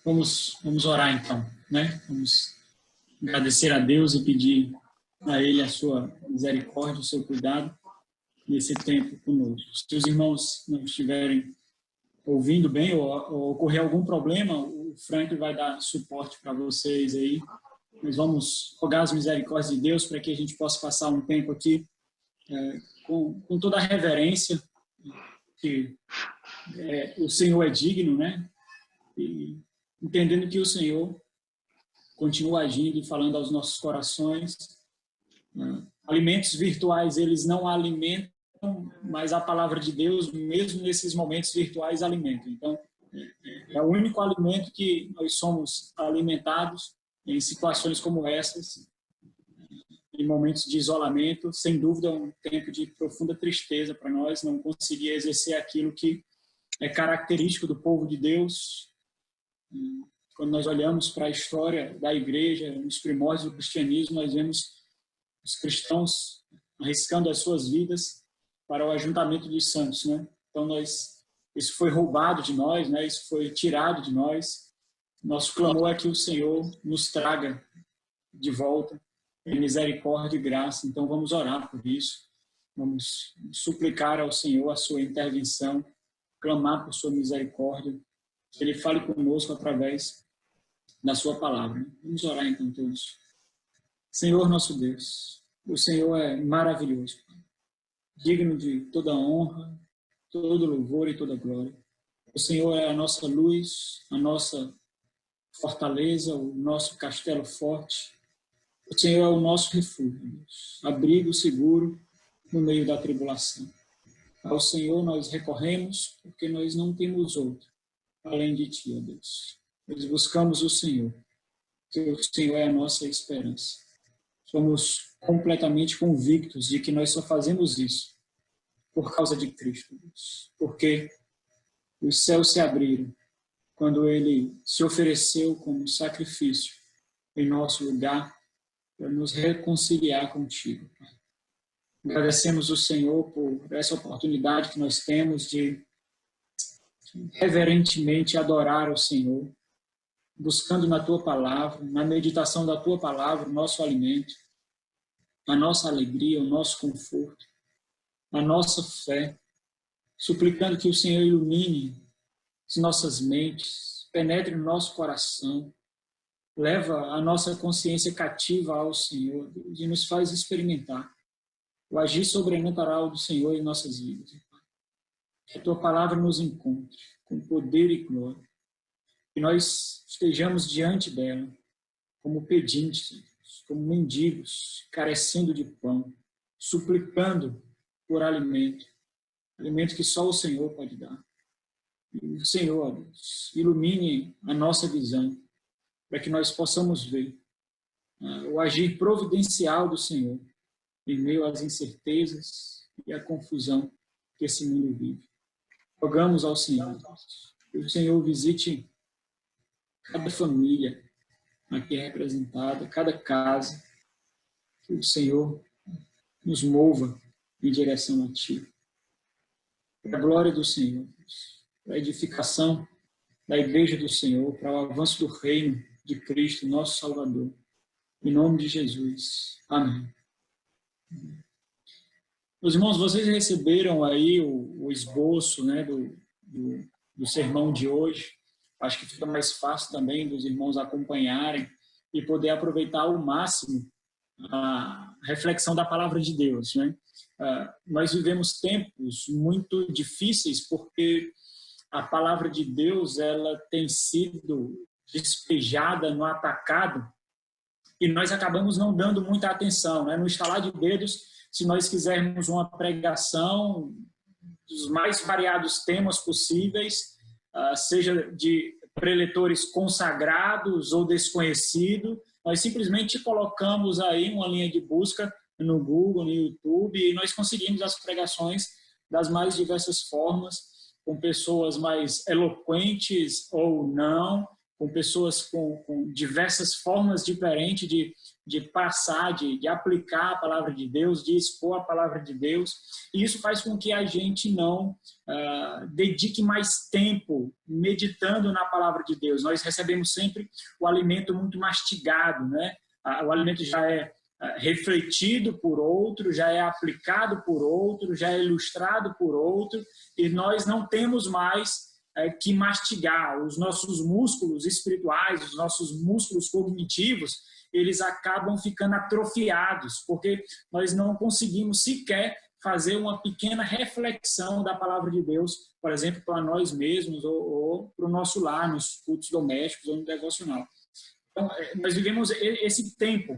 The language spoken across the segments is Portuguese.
Vamos orar então, né? Vamos agradecer a Deus e pedir a Ele a sua misericórdia, o seu cuidado nesse tempo conosco. Se os irmãos não estiverem ouvindo bem ou ocorrer algum problema, o Frank vai dar suporte para vocês aí. Nós vamos rogar as misericórdias de Deus para que a gente possa passar um tempo aqui com toda a reverência que o Senhor é digno, né? E entendendo que o Senhor continua agindo e falando aos nossos corações. Alimentos virtuais, eles não alimentam, mas a palavra de Deus, mesmo nesses momentos virtuais, alimenta. Então, é o único alimento que nós somos alimentados em situações como essas, em momentos de isolamento. Sem dúvida, um tempo de profunda tristeza para nós, não conseguir exercer aquilo que é característico do povo de Deus. Quando nós olhamos para a história da igreja, nos primórdios do cristianismo, nós vemos os cristãos arriscando as suas vidas para o ajuntamento dos santos, né? Então, isso foi roubado de nós, né? Isso foi tirado de nós. Nosso clamor é que o Senhor nos traga de volta em misericórdia e graça. Então, vamos orar por isso. Vamos suplicar ao Senhor a sua intervenção, clamar por sua misericórdia, que Ele fale conosco através da sua palavra. Vamos orar então todos. Senhor nosso Deus, o Senhor é maravilhoso, digno de toda honra, todo louvor e toda glória. O Senhor é a nossa luz, a nossa fortaleza, o nosso castelo forte. O Senhor é o nosso refúgio, Deus, abrigo seguro no meio da tribulação. Ao Senhor nós recorremos porque nós não temos outro além de Ti, ó Deus. Nós buscamos o Senhor, que o Senhor é a nossa esperança. Somos completamente convictos de que nós só fazemos isso por causa de Cristo, Deus. Porque os céus se abriram quando Ele se ofereceu como sacrifício em nosso lugar para nos reconciliar contigo. Agradecemos o Senhor por essa oportunidade que nós temos de reverentemente adorar o Senhor, buscando na Tua Palavra, na meditação da Tua Palavra, o nosso alimento, a nossa alegria, o nosso conforto, a nossa fé, suplicando que o Senhor ilumine as nossas mentes, penetre no nosso coração, leva a nossa consciência cativa ao Senhor e nos faz experimentar o agir sobrenatural do Senhor em nossas vidas. Que a Tua Palavra nos encontre com poder e glória. Que nós estejamos diante dela como pedintes, como mendigos, carecendo de pão, suplicando por alimento, alimento que só o Senhor pode dar. E o Senhor, Deus, ilumine a nossa visão, para que nós possamos ver o agir providencial do Senhor em meio às incertezas e à confusão que esse mundo vive. Rogamos ao Senhor, que o Senhor visite cada família aqui representada, cada casa, que o Senhor nos mova em direção a Ti. Para a glória do Senhor, para a edificação da Igreja do Senhor, para o avanço do reino de Cristo, nosso Salvador. Em nome de Jesus. Amém. Meus irmãos, vocês receberam aí o esboço, né, do sermão de hoje. Acho que fica mais fácil também dos irmãos acompanharem e poder aproveitar ao máximo a reflexão da palavra de Deus, né? Nós vivemos tempos muito difíceis porque a palavra de Deus ela tem sido despejada no atacado e nós acabamos não dando muita atenção, né? No estalar de dedos, se nós quisermos uma pregação dos mais variados temas possíveis, seja de preletores consagrados ou desconhecidos, nós simplesmente colocamos aí uma linha de busca no Google, no YouTube, e nós conseguimos as pregações das mais diversas formas, com pessoas mais eloquentes ou não, com pessoas com diversas formas diferentes de passar, de aplicar a palavra de Deus, de expor a palavra de Deus, e isso faz com que a gente não dedique mais tempo meditando na palavra de Deus. Nós recebemos sempre o alimento muito mastigado, né? O alimento já é refletido por outro, já é aplicado por outro, já é ilustrado por outro, e nós não temos mais que mastigar. Os nossos músculos espirituais, os nossos músculos cognitivos, eles acabam ficando atrofiados, porque nós não conseguimos sequer fazer uma pequena reflexão da palavra de Deus, por exemplo, para nós mesmos ou para o nosso lar, nos cultos domésticos ou no devocional. Então, nós vivemos esse tempo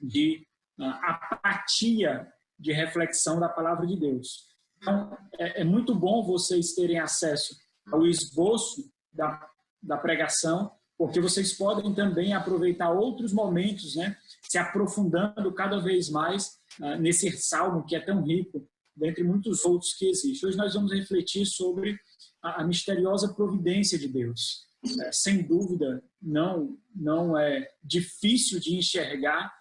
de apatia de reflexão da palavra de Deus. Então, é muito bom vocês terem acesso ao esboço da pregação, porque vocês podem também aproveitar outros momentos, né, se aprofundando cada vez mais nesse salmo que é tão rico, dentre muitos outros que existem. Hoje nós vamos refletir sobre a misteriosa providência de Deus. Sem dúvida, não é difícil de enxergar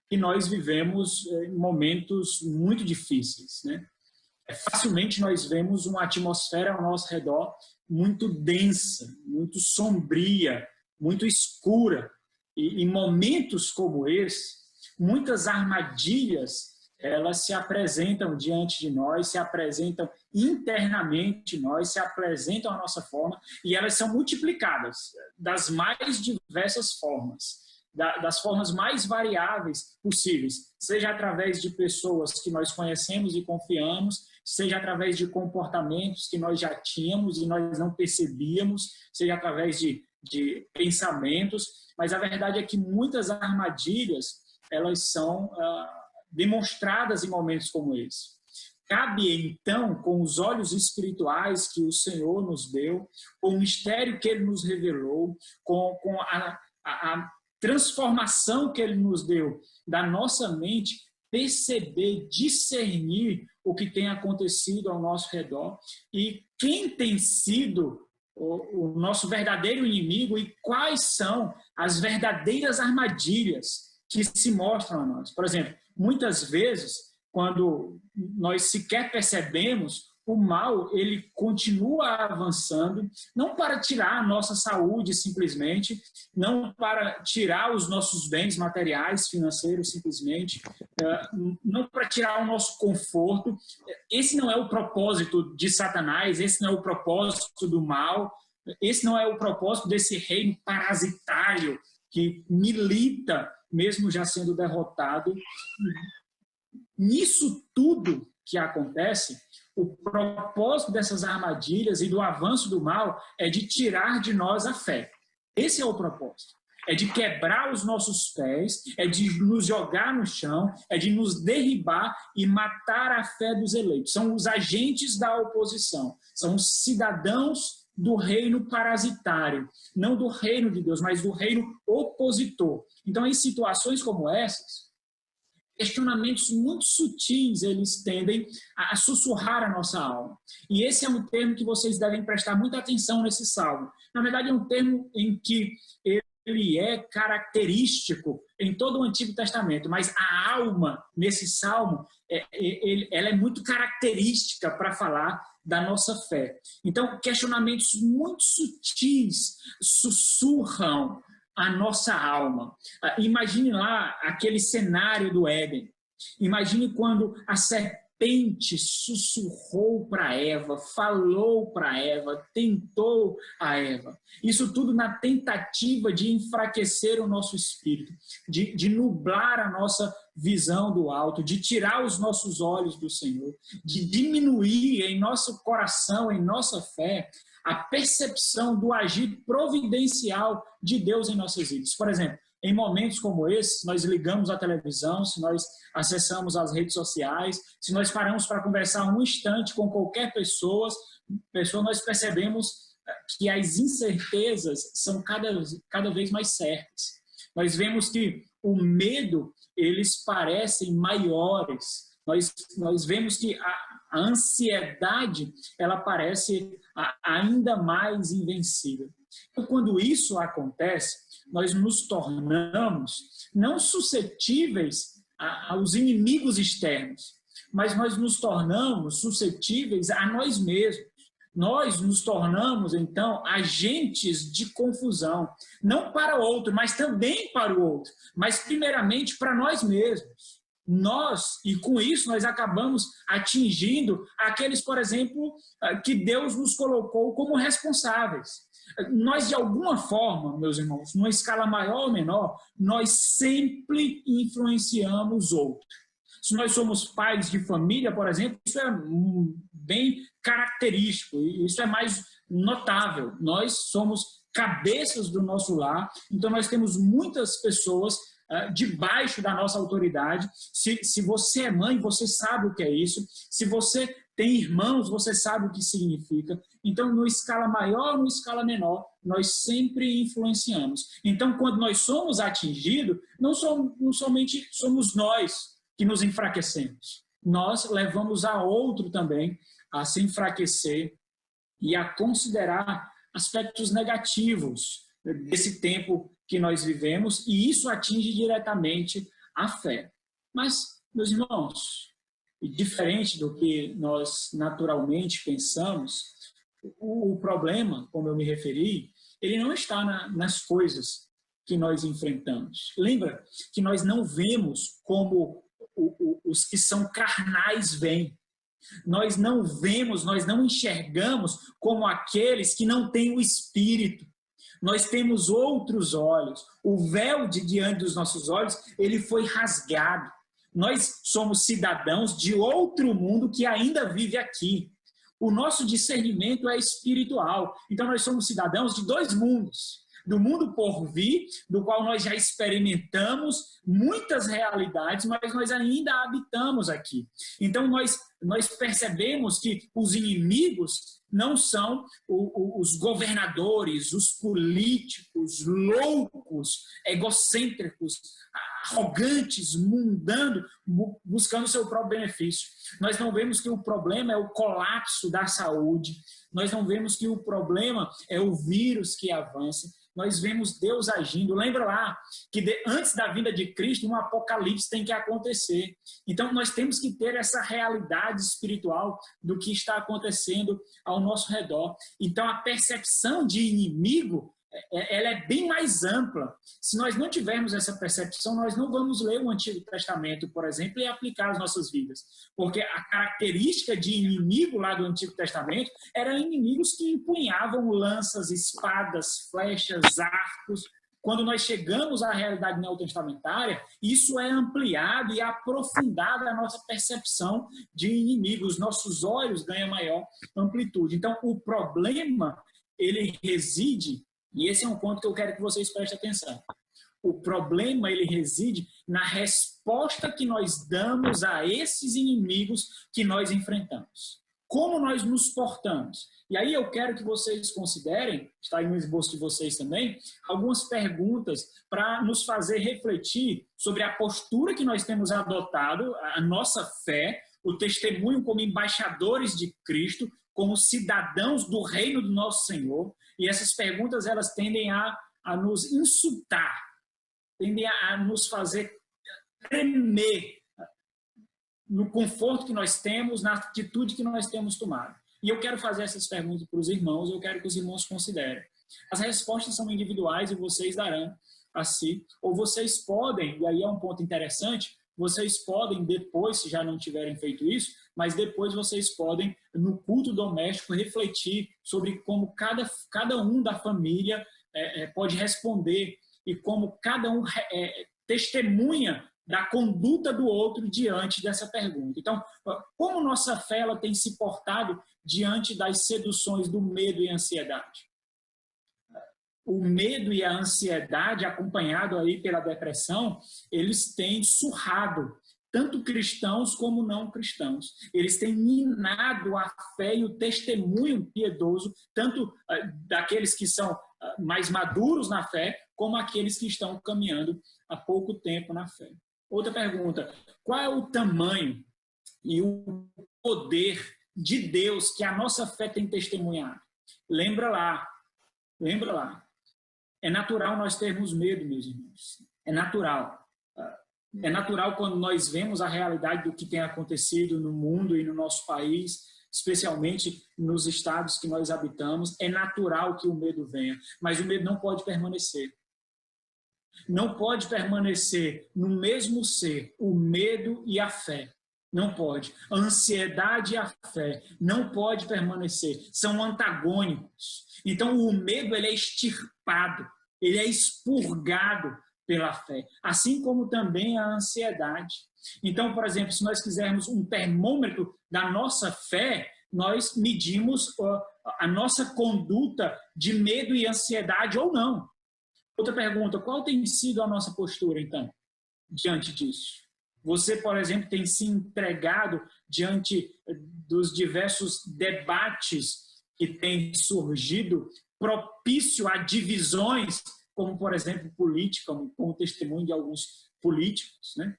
que nós vivemos momentos muito difíceis, né? Facilmente nós vemos uma atmosfera ao nosso redor muito densa, muito sombria, muito escura. E em momentos como esse, muitas armadilhas, elas se apresentam diante de nós, se apresentam internamente em nós, se apresentam à nossa forma, e elas são multiplicadas das mais diversas formas, das formas mais variáveis possíveis, seja através de pessoas que nós conhecemos e confiamos, seja através de comportamentos que nós já tínhamos e nós não percebíamos, seja através de pensamentos, mas a verdade é que muitas armadilhas, elas são demonstradas em momentos como esse. Cabe, então, com os olhos espirituais que o Senhor nos deu, com o mistério que Ele nos revelou, com a transformação que Ele nos deu da nossa mente, perceber, discernir o que tem acontecido ao nosso redor e quem tem sido o nosso verdadeiro inimigo e quais são as verdadeiras armadilhas que se mostram a nós. Por exemplo, muitas vezes, quando nós sequer percebemos, o mal, ele continua avançando, não para tirar a nossa saúde simplesmente, não para tirar os nossos bens materiais, financeiros simplesmente, não para tirar o nosso conforto. Esse não é o propósito de Satanás, esse não é o propósito do mal, esse não é o propósito desse reino parasitário que milita, mesmo já sendo derrotado. Nisso tudo que acontece, o propósito dessas armadilhas e do avanço do mal é de tirar de nós a fé. Esse é o propósito. É de quebrar os nossos pés, é de nos jogar no chão, é de nos derribar e matar a fé dos eleitos. São os agentes da oposição, são os cidadãos do reino parasitário, não do reino de Deus, mas do reino opositor. Então, em situações como essas, questionamentos muito sutis, eles tendem a sussurrar a nossa alma. E esse é um termo que vocês devem prestar muita atenção nesse salmo. Na verdade, é um termo em que ele é característico em todo o Antigo Testamento, mas a alma, nesse salmo, ela é muito característica para falar da nossa fé. Então, questionamentos muito sutis sussurram a nossa alma. Imagine lá aquele cenário do Éden. Imagine quando a serpente sussurrou para Eva, falou para Eva, tentou a Eva. Isso tudo na tentativa de enfraquecer o nosso espírito, de nublar a nossa visão do alto, de tirar os nossos olhos do Senhor, de diminuir em nosso coração, em nossa fé, a percepção do agir providencial de Deus em nossas vidas. Por exemplo, em momentos como esse, nós ligamos a televisão, se nós acessamos as redes sociais, se nós paramos para conversar um instante com qualquer pessoa, nós percebemos que as incertezas são cada vez mais certas. Nós vemos que o medo, eles parecem maiores. Nós vemos que a ansiedade, ela parece ainda mais invencível. Então, quando isso acontece, nós nos tornamos não suscetíveis aos inimigos externos, mas nós nos tornamos suscetíveis a nós mesmos. Nós nos tornamos, então, agentes de confusão, não para o outro, mas também para o outro, mas primeiramente para nós mesmos. E com isso, nós acabamos atingindo aqueles, por exemplo, que Deus nos colocou como responsáveis. Nós, de alguma forma, meus irmãos, numa escala maior ou menor, nós sempre influenciamos outro. Se nós somos pais de família, por exemplo, isso é bem característico, isso é mais notável. Nós somos cabeças do nosso lar, então nós temos muitas pessoas debaixo da nossa autoridade. Se você é mãe, você sabe o que é isso. Se você tem irmãos, você sabe o que significa. Então, numa escala maior, numa escala menor, nós sempre influenciamos. Então, quando nós somos atingidos, não somente somos nós que nos enfraquecemos. Nós levamos a outro também a se enfraquecer e a considerar aspectos negativos desse tempo que nós vivemos, e isso atinge diretamente a fé. Mas, meus irmãos, diferente do que nós naturalmente pensamos, o problema, como eu me referi, ele não está nas coisas que nós enfrentamos. Lembra que nós não vemos como os que são carnais veem. Nós não vemos, nós não enxergamos como aqueles que não têm o Espírito. Nós temos outros olhos. O véu diante dos nossos olhos, ele foi rasgado. Nós somos cidadãos de outro mundo que ainda vive aqui. O nosso discernimento é espiritual. Então, nós somos cidadãos de dois mundos. Do mundo por vir, do qual nós já experimentamos muitas realidades, mas nós ainda habitamos aqui. Então, nós percebemos que os inimigos não são os governadores, os políticos loucos, egocêntricos, arrogantes, mundando, buscando seu próprio benefício. Nós não vemos que o problema é o colapso da saúde, nós não vemos que o problema é o vírus que avança, nós vemos Deus agindo. Lembra lá que antes da vinda de Cristo, um apocalipse tem que acontecer. Então, nós temos que ter essa realidade espiritual do que está acontecendo ao nosso redor. Então, a percepção de inimigo, ela é bem mais ampla. Se nós não tivermos essa percepção, nós não vamos ler o Antigo Testamento, por exemplo, e aplicar as nossas vidas. Porque a característica de inimigo lá do Antigo Testamento eram inimigos que empunhavam lanças, espadas, flechas, arcos. Quando nós chegamos à realidade neotestamentária, isso é ampliado e aprofundado a nossa percepção de inimigos. Nossos olhos ganham maior amplitude. Então, o problema, ele reside. E esse é um ponto que eu quero que vocês prestem atenção. O problema, ele reside na resposta que nós damos a esses inimigos que nós enfrentamos. Como nós nos portamos? E aí eu quero que vocês considerem, está aí no esboço de vocês também, algumas perguntas para nos fazer refletir sobre a postura que nós temos adotado, a nossa fé, o testemunho como embaixadores de Cristo, como cidadãos do reino do nosso Senhor. E essas perguntas, elas tendem a nos insultar, tendem a nos fazer tremer no conforto que nós temos, na atitude que nós temos tomado. E eu quero fazer essas perguntas para os irmãos, eu quero que os irmãos considerem. As respostas são individuais e vocês darão a si. Ou vocês podem, e aí é um ponto interessante, vocês podem depois, se já não tiverem feito isso, mas depois vocês podem, no culto doméstico, refletir sobre como cada um da família pode responder e como cada um testemunha da conduta do outro diante dessa pergunta. Então, como nossa fé ela tem se portado diante das seduções do medo e ansiedade? O medo e a ansiedade, acompanhado aí pela depressão, eles têm surrado tanto cristãos como não cristãos. Eles têm minado a fé e o testemunho piedoso, tanto daqueles que são mais maduros na fé, como aqueles que estão caminhando há pouco tempo na fé. Outra pergunta: qual é o tamanho e o poder de Deus que a nossa fé tem testemunhado? Lembra lá, Lembra lá. É natural nós termos medo, meus irmãos. É natural. É natural quando nós vemos a realidade do que tem acontecido no mundo e no nosso país, especialmente nos estados que nós habitamos. É natural que o medo venha, mas o medo não pode permanecer. Não pode permanecer no mesmo ser o medo e a fé. Não pode. A ansiedade e a fé não pode permanecer. São antagônicos. Então, o medo ele é extirpado, ele é expurgado pela fé, assim como também a ansiedade. Então, por exemplo, se nós quisermos um termômetro da nossa fé, nós medimos a nossa conduta de medo e ansiedade ou não. Outra pergunta, qual tem sido a nossa postura, então, diante disso? Você, por exemplo, tem se entregado diante dos diversos debates que têm surgido, propício a divisões, como, por exemplo, política, como testemunho de alguns políticos, né?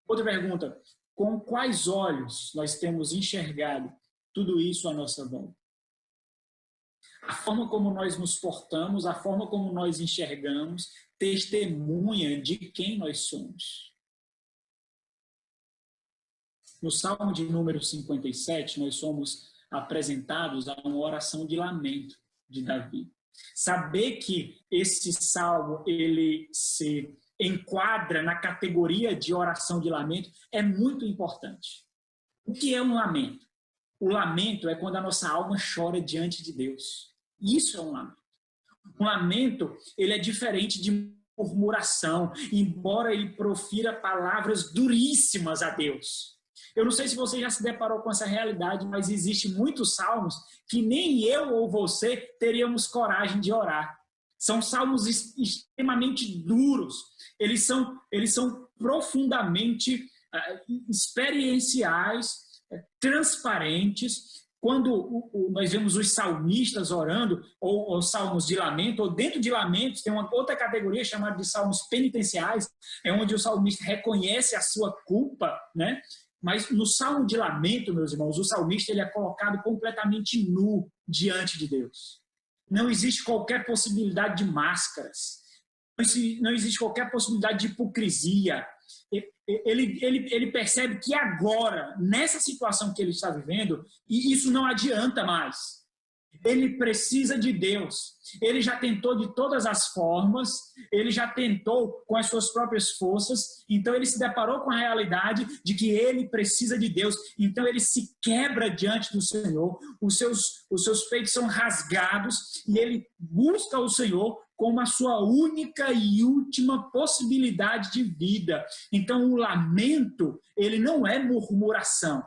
Outra pergunta, com quais olhos nós temos enxergado tudo isso à nossa volta? A forma como nós nos portamos, a forma como nós enxergamos, testemunha de quem nós somos. No Salmo de número 57, nós somos apresentados a uma oração de lamento de Davi. Saber que esse salmo ele se enquadra na categoria de oração de lamento é muito importante. O que é um lamento? O lamento é quando a nossa alma chora diante de Deus. Isso é um lamento. Um lamento, ele é diferente de murmuração, embora ele profira palavras duríssimas a Deus. Eu não sei se você já se deparou com essa realidade, mas existem muitos salmos que nem eu ou você teríamos coragem de orar. São salmos extremamente duros. Eles são profundamente experienciais, transparentes. Quando nós vemos os salmistas orando, ou salmos de lamento, ou dentro de lamentos, tem uma outra categoria chamada de salmos penitenciais, é onde o salmista reconhece a sua culpa, né? Mas no salmo de lamento, meus irmãos, o salmista ele é colocado completamente nu diante de Deus. Não existe qualquer possibilidade de máscaras, não existe qualquer possibilidade de hipocrisia. Ele percebe que agora, nessa situação que ele está vivendo, e isso não adianta mais. Ele precisa de Deus. Ele já tentou de todas as formas, ele já tentou com as suas próprias forças, então ele se deparou com a realidade de que ele precisa de Deus. Então ele se quebra diante do Senhor, os seus peitos são rasgados e ele busca o Senhor como a sua única e última possibilidade de vida. Então o lamento, ele não é murmuração.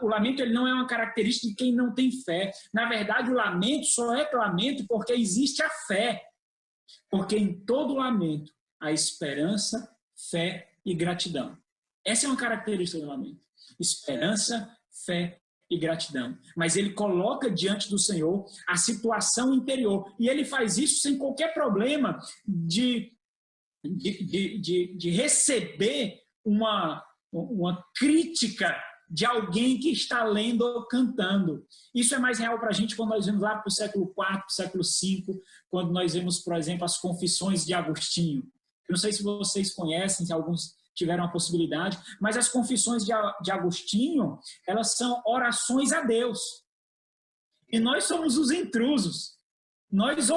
O lamento ele não é uma característica de quem não tem fé. Na verdade, o lamento só é lamento porque existe a fé. Porque em todo lamento há esperança, fé e gratidão. Essa é uma característica do lamento. Esperança, fé e gratidão. Mas ele coloca diante do Senhor a situação interior. E ele faz isso sem qualquer problema de receber uma crítica de alguém que está lendo ou cantando. Isso é mais real para a gente quando nós vemos lá para o século IV, século V, quando nós vemos, por exemplo, as Confissões de Agostinho. Eu não sei se vocês conhecem, se alguns tiveram a possibilidade, mas as Confissões de Agostinho, elas são orações a Deus. E nós somos os intrusos. Nós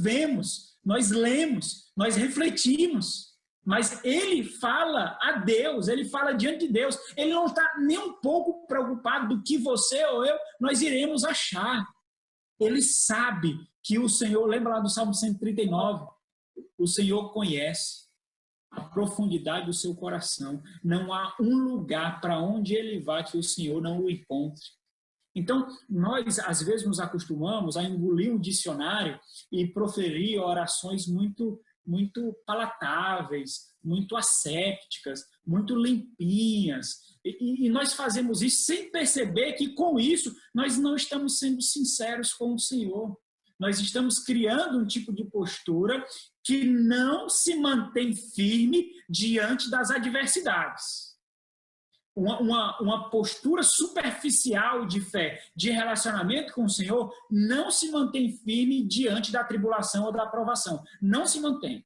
vemos, nós lemos, nós refletimos. Mas ele fala a Deus, ele fala diante de Deus. Ele não está nem um pouco preocupado do que você ou eu, nós iremos achar. Ele sabe que o Senhor, lembra lá do Salmo 139, o Senhor conhece a profundidade do seu coração. Não há um lugar para onde ele vá que o Senhor não o encontre. Então, nós, às vezes, nos acostumamos a engolir um dicionário e proferir orações muito palatáveis, muito assépticas, muito limpinhas. E nós fazemos isso sem perceber que, com isso, nós não estamos sendo sinceros com o Senhor. Nós estamos criando um tipo de postura que não se mantém firme diante das adversidades. uma postura superficial de fé, de relacionamento com o Senhor, não se mantém firme diante da tribulação ou da aprovação. Não se mantém.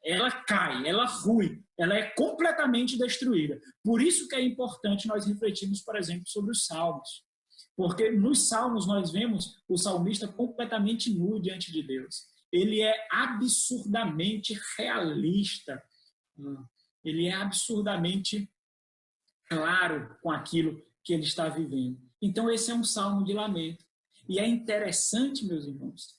Ela cai, ela rui, ela é completamente destruída. Por isso que é importante nós refletirmos, por exemplo, sobre os salmos. Porque nos salmos nós vemos o salmista completamente nu diante de Deus. Ele é absurdamente realista. Ele é absurdamente claro com aquilo que ele está vivendo. Então esse é um salmo de lamento. E é interessante, meus irmãos,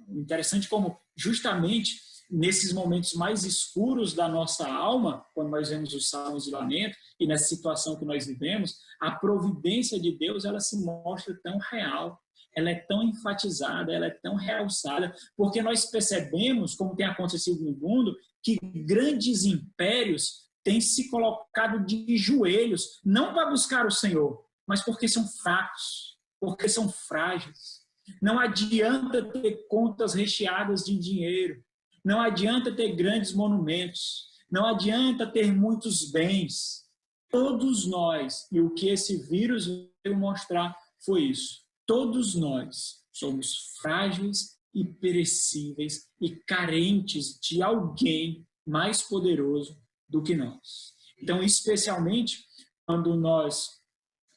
interessante como justamente nesses momentos mais escuros da nossa alma, quando nós vemos os salmos de lamento, e nessa situação que nós vivemos, a providência de Deus, ela se mostra tão real, ela é tão enfatizada, ela é tão realçada, porque nós percebemos, como tem acontecido no mundo, que grandes impérios têm se colocado de joelhos, não para buscar o Senhor, mas porque são fracos, porque são frágeis. Não adianta ter contas recheadas de dinheiro, não adianta ter grandes monumentos, não adianta ter muitos bens. Todos nós, e o que esse vírus veio mostrar foi isso, todos nós somos frágeis e perecíveis e carentes de alguém mais poderoso do que nós. Então, especialmente quando nós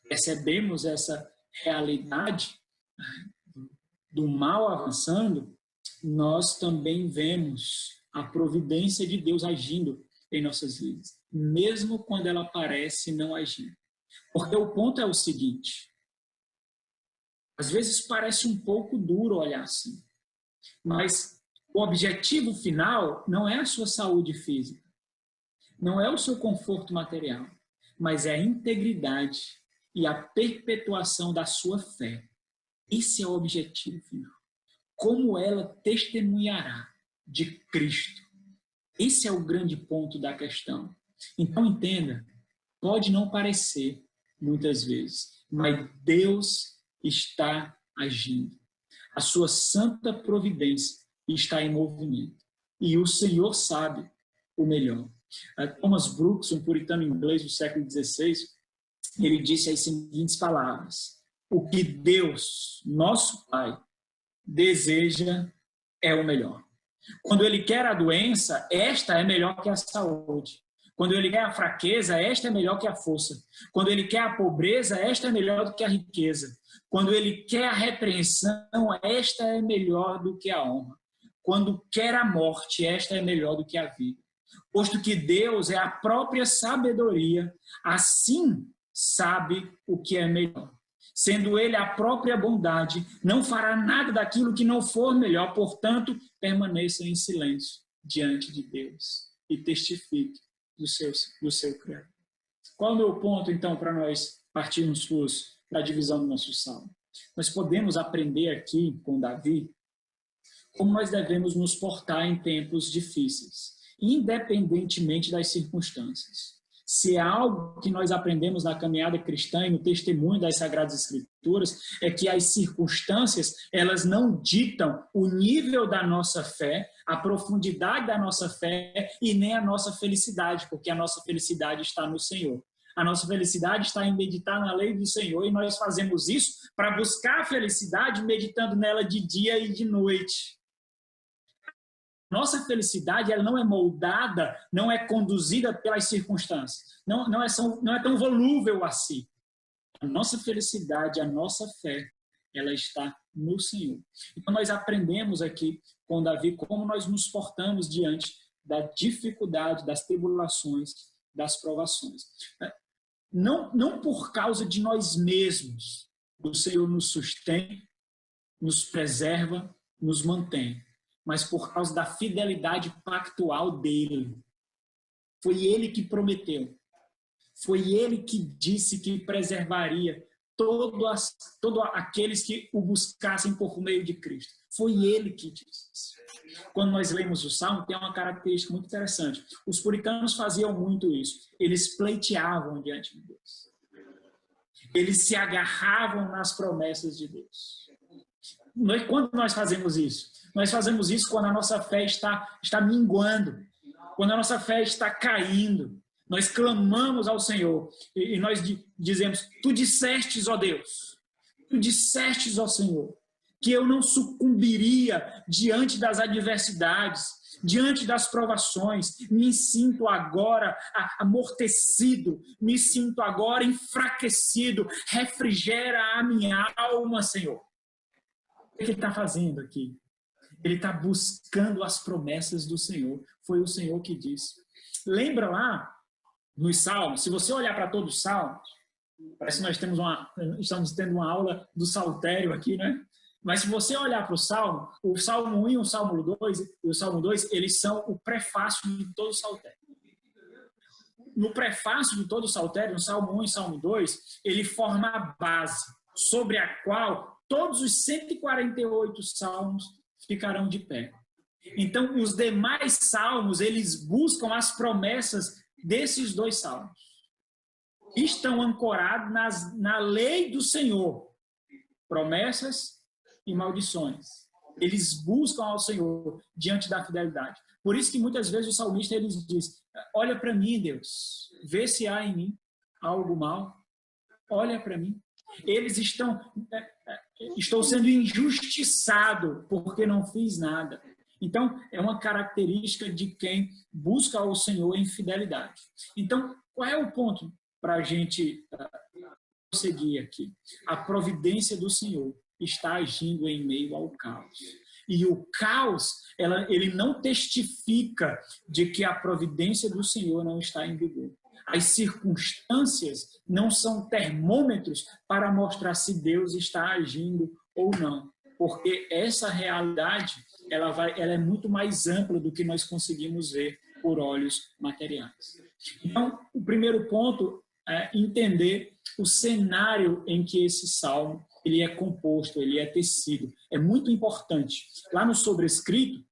percebemos essa realidade do mal avançando, nós também vemos a providência de Deus agindo em nossas vidas, mesmo quando ela parece não agir. Porque o ponto é o seguinte, às vezes parece um pouco duro olhar assim, mas o objetivo final não é a sua saúde física, não é o seu conforto material, mas é a integridade e a perpetuação da sua fé. Esse é o objetivo final. Como ela testemunhará de Cristo. Esse é o grande ponto da questão. Então, entenda, pode não parecer, muitas vezes, mas Deus está agindo. A sua santa providência está em movimento. E o Senhor sabe o melhor. Thomas Brooks, um puritano inglês do século XVI, ele disse as seguintes palavras: o que Deus, nosso Pai, deseja é o melhor. Quando ele quer a doença, esta é melhor que a saúde. Quando ele quer a fraqueza, esta é melhor que a força. Quando ele quer a pobreza, esta é melhor do que a riqueza. Quando ele quer a repreensão, esta é melhor do que a honra. Quando quer a morte, esta é melhor do que a vida. Posto que Deus é a própria sabedoria, assim sabe o que é melhor. Sendo ele a própria bondade, não fará nada daquilo que não for melhor. Portanto, permaneça em silêncio diante de Deus e testifique do seu Criador. Qual é o meu ponto, então, para nós partirmos para a divisão do nosso salmo? Nós podemos aprender aqui com Davi como nós devemos nos portar em tempos difíceis, independentemente das circunstâncias. Se há algo que nós aprendemos na caminhada cristã e no testemunho das Sagradas Escrituras, é que as circunstâncias, elas não ditam o nível da nossa fé, a profundidade da nossa fé e nem a nossa felicidade, porque a nossa felicidade está no Senhor. A nossa felicidade está em meditar na lei do Senhor e nós fazemos isso para buscar a felicidade meditando nela de dia e de noite. Nossa felicidade, ela não é moldada, não é conduzida pelas circunstâncias. Não é tão volúvel assim. A nossa felicidade, a nossa fé, ela está no Senhor. Então, nós aprendemos aqui com Davi como nós nos portamos diante da dificuldade, das tribulações, das provações. Não por causa de nós mesmos. O Senhor nos sustém, nos preserva, nos mantém, mas por causa da fidelidade pactual dele. Foi ele que prometeu. Foi ele que disse que preservaria todos aqueles que o buscassem por meio de Cristo. Foi ele que disse. Quando nós lemos o Salmo, tem uma característica muito interessante. Os puritanos faziam muito isso. Eles pleiteavam diante de Deus. Eles se agarravam nas promessas de Deus. Quando nós fazemos isso? Nós fazemos isso quando a nossa fé está minguando, quando a nossa fé está caindo. Nós clamamos ao Senhor e nós dizemos, tu dissestes, ó Deus, tu dissestes, ó Senhor, que eu não sucumbiria diante das adversidades, diante das provações. Me sinto agora amortecido, me sinto agora enfraquecido. Refrigera a minha alma, Senhor. O que ele está fazendo aqui? Ele está buscando as promessas do Senhor. Foi o Senhor que disse. Lembra lá nos Salmos? Se você olhar para todos os Salmos, parece que nós estamos tendo uma aula do saltério aqui, né? Mas se você olhar para o Salmo 1 e o Salmo 2, eles são o prefácio de todo o saltério. No prefácio de todo o saltério, no Salmo 1 e Salmo 2, ele forma a base sobre a qual todos os 148 salmos ficarão de pé. Então, os demais salmos, eles buscam as promessas desses dois salmos. Estão ancorados na lei do Senhor. Promessas e maldições. Eles buscam ao Senhor diante da fidelidade. Por isso que muitas vezes o salmista ele diz, olha para mim, Deus, vê se há em mim algo mal. Olha para mim. Eles estou sendo injustiçado porque não fiz nada. Então, é uma característica de quem busca ao Senhor em fidelidade. Então, qual é o ponto para a gente prosseguir aqui? A providência do Senhor está agindo em meio ao caos. E o caos, ele não testifica de que a providência do Senhor não está em vigor. As circunstâncias não são termômetros para mostrar se Deus está agindo ou não. Porque essa realidade, ela é muito mais ampla do que nós conseguimos ver por olhos materiais. Então, o primeiro ponto é entender o cenário em que esse salmo ele é composto, ele é tecido. É muito importante. Lá no sobrescrito,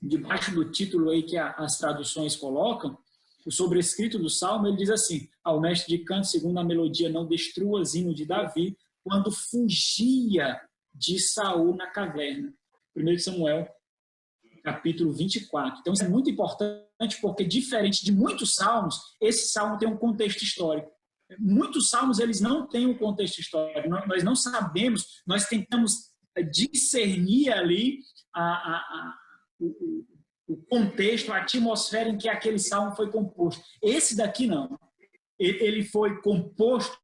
debaixo do título aí que as traduções colocam, o sobrescrito do salmo, ele diz assim, ao mestre de canto, segundo a melodia, não destruas hino de Davi, quando fugia de Saul na caverna. 1 Samuel, capítulo 24. Então, isso é muito importante porque, diferente de muitos salmos, esse salmo tem um contexto histórico. Muitos salmos, eles não têm um contexto histórico. Nós não sabemos, nós tentamos discernir ali o contexto, a atmosfera em que aquele salmo foi composto. Esse daqui não. Ele foi composto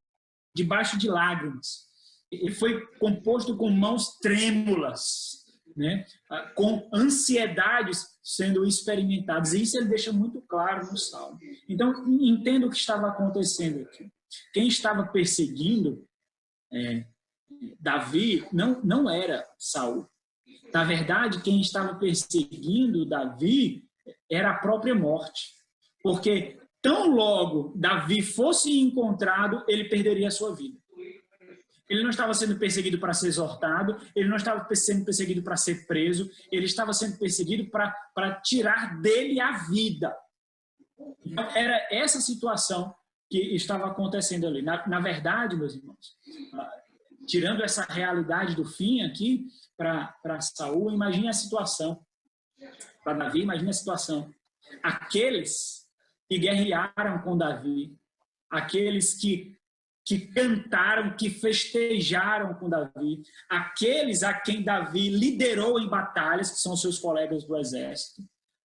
debaixo de lágrimas. Ele foi composto com mãos trêmulas, né? Com ansiedades sendo experimentadas. E isso ele deixa muito claro no salmo. Então, entenda o que estava acontecendo aqui. Quem estava perseguindo Davi não era Saul. Na verdade, quem estava perseguindo Davi era a própria morte. Porque tão logo Davi fosse encontrado, ele perderia a sua vida. Ele não estava sendo perseguido para ser exortado, ele não estava sendo perseguido para ser preso, ele estava sendo perseguido para tirar dele a vida. Então, era essa situação que estava acontecendo ali. Na verdade, meus irmãos, tirando essa realidade do fim aqui, para Saul, imagine a situação. Para Davi, imagine a situação. Aqueles que guerrearam com Davi, aqueles que cantaram, que festejaram com Davi, aqueles a quem Davi liderou em batalhas, que são seus colegas do exército,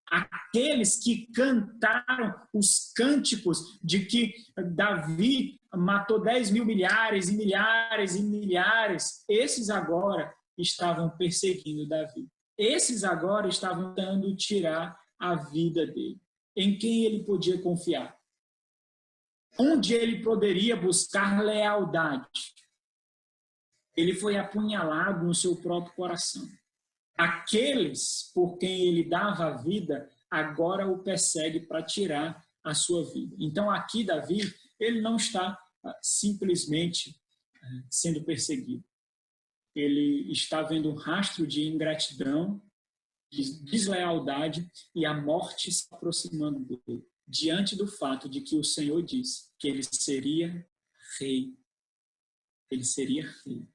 aqueles que cantaram os cânticos de que Davi matou 10 mil milhares e milhares e milhares, esses agora estavam perseguindo Davi. Esses agora estavam tentando tirar a vida dele. Em quem ele podia confiar? Onde ele poderia buscar lealdade? Ele foi apunhalado no seu próprio coração. Aqueles por quem ele dava a vida, agora o persegue para tirar a sua vida. Então aqui Davi, ele não está simplesmente sendo perseguido. Ele está vendo um rastro de ingratidão, de deslealdade e a morte se aproximando dele, diante do fato de que o Senhor disse que ele seria rei. Ele seria rei.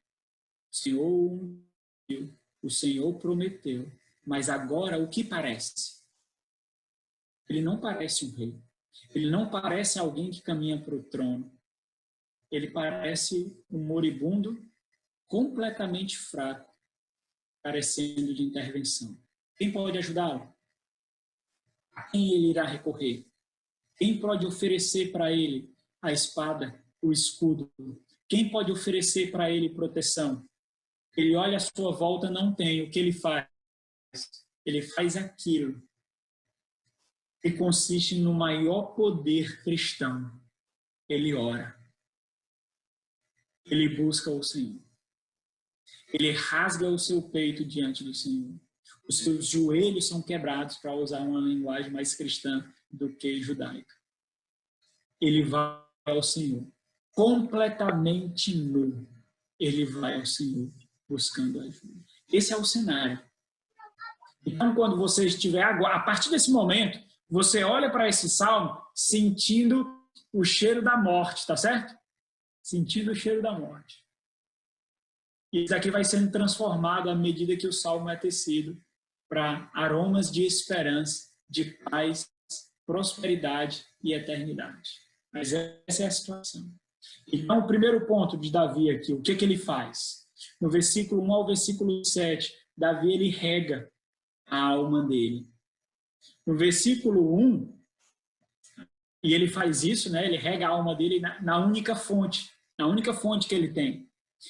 O Senhor prometeu, mas agora o que parece? Ele não parece um rei. Ele não parece alguém que caminha para o trono. Ele parece um moribundo completamente fraco, carecendo de intervenção. Quem pode ajudá-lo? A quem ele irá recorrer? Quem pode oferecer para ele a espada, o escudo? Quem pode oferecer para ele proteção? Ele olha à sua volta, não tem. O que ele faz? Ele faz aquilo que consiste no maior poder cristão. Ele ora. Ele busca o Senhor. Ele rasga o seu peito diante do Senhor. Os seus joelhos são quebrados, para usar uma linguagem mais cristã do que judaica. Ele vai ao Senhor. Completamente nu. Ele vai ao Senhor buscando ajuda. Esse é o cenário. Então, quando você estiver agora, a partir desse momento, você olha para esse salmo sentindo o cheiro da morte, tá certo? Sentindo o cheiro da morte. E isso aqui vai sendo transformado à medida que o salmo é tecido para aromas de esperança, de paz, prosperidade e eternidade. Mas essa é a situação. Então, o primeiro ponto de Davi aqui, o que ele faz? No versículo 1 ao versículo 7, Davi ele rega a alma dele. No versículo 1, e ele faz isso, né? Ele rega a alma dele na única fonte que ele tem.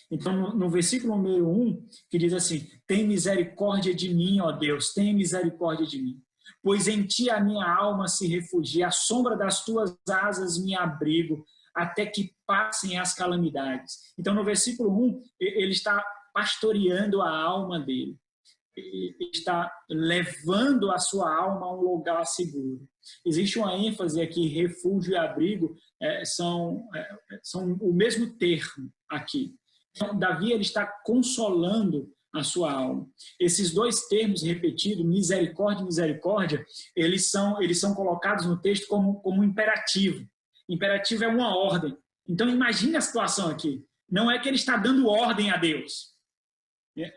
Então, no versículo número 1, que diz assim: tem misericórdia de mim, ó Deus, tem misericórdia de mim. Pois em ti a minha alma se refugia, à sombra das tuas asas me abrigo, até que passem as calamidades. Então, no versículo 1, ele está pastoreando a alma dele. Ele está levando a sua alma a um lugar seguro. Existe uma ênfase aqui, refúgio e abrigo são o mesmo termo aqui. Então, Davi ele está consolando a sua alma. Esses dois termos repetidos, misericórdia e misericórdia, eles são colocados no texto como um imperativo. Imperativo é uma ordem. Então, imagine a situação aqui. Não é que ele está dando ordem a Deus.